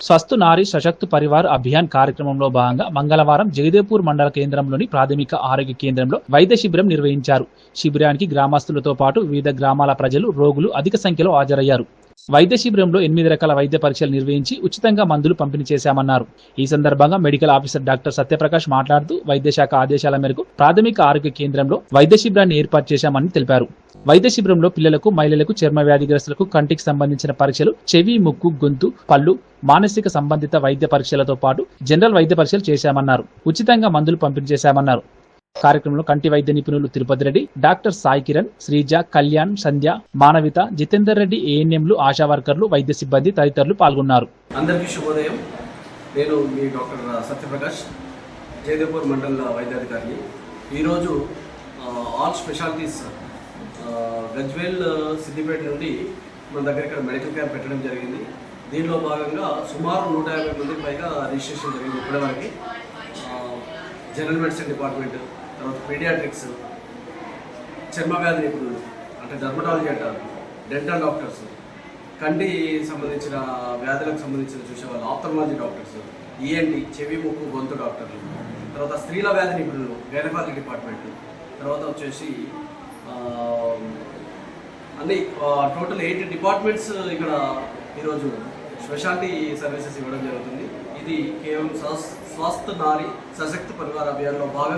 స్వస్థ్ నారీ సశక్త్ పరివార్ అభియాన్ కార్యక్రమంలో భాగంగా మంగళవారం జగదేపూర్ మండల కేంద్రంలోని ప్రాథమిక ఆరోగ్య కేంద్రంలో వైద్య శిబిరం నిర్వహించారు. శిబిరానికి గ్రామస్తులతో పాటు వివిధ గ్రామాల ప్రజలు, రోగులు అధిక సంఖ్యలో హాజరయ్యారు. వైద్య శిబిరంలో 8 రకాల వైద్య పరీక్షలు నిర్వహించి ఉచితంగా మందులు పంపిణీ చేశామన్నారు. ఈ సందర్భంగా మెడికల్ ఆఫీసర్ డాక్టర్ సత్యప్రకాష్ మాట్లాడుతూ వైద్య శాఖ ఆదేశాల మేరకు ప్రాథమిక ఆరోగ్య కేంద్రంలో వైద్య శిబిరాన్ని ఏర్పాటు చేశామని తెలిపారు. వైద్య శిబిరంలో పిల్లలకు, మహిళలకు, చర్మ వ్యాధిగ్రస్తులకు కంటికి సంబంధించిన పరీక్షలు, చెవి, ముక్కు, గొంతు, పళ్ళు, మానసిక సంబంధిత వైద్య పరీక్షలతో పాటు జనరల్ వైద్య పరీక్షలు చేశామన్నారు. ఉచితంగా మందులు పంపిణీ చేశామన్నారు. కార్యక్రమంలో కంటి వైద్య నిపుణులు తిరుపతి రెడ్డి, డాక్టర్ సాయి కిరణ్, శ్రీజ, కళ్యాణ్, సంధ్య, మానవిత, జితేందర్ రెడ్డి, ఏఎన్ఎంలు, ఆశా వర్కర్లు, వైద్య సిబ్బంది తదితరులు పాల్గొన్నారు. అందరికీ శుభోదయం. నేను మీ డాక్టర్ సత్యప్రకాష్, జగదేపూర్ మండల వైద్యాధికారిని. ఈరోజు ఆల్ స్పెషాలిటీస్ గజ్వేల్, సిద్దిపేట నుండి మన దగ్గర ఇక్కడ మెడికల్ క్యాంప్ పెట్టడం జరిగింది. దీనిలో భాగంగా సుమారు 150 మందికి పైగా రిజిస్ట్రేషన్ జరిగింది ఇప్పటివరకు. జనరల్ మెడిసిన్ డిపార్ట్మెంట్, తర్వాత పీడియాట్రిక్స్, చర్మ వ్యాధి నిపుణులు అంటే డర్మటాలజీ అంటారు, డెంటల్ డాక్టర్స్, కంటి సంబంధించిన వ్యాధులకు సంబంధించిన చూసేవాళ్ళు, ఆప్థల్మాలజీ డాక్టర్స్, ఈఎన్టీ, చెవి, ముక్కు, గొంతు డాక్టర్లు, తర్వాత స్త్రీల వ్యాధి నిపుణులు, గైనకాలజీ డిపార్ట్మెంట్, తర్వాత వచ్చేసి అన్ని టోటల్ 8 డిపార్ట్మెంట్స్ ఇక్కడ ఈరోజు స్పెషాలిటీ సర్వీసెస్ ఇవ్వడం జరుగుతుంది. ఇది కేవలం స్వస్థ్ నారీ సశక్త్ పరివార్ అభియాన్లో భాగంగా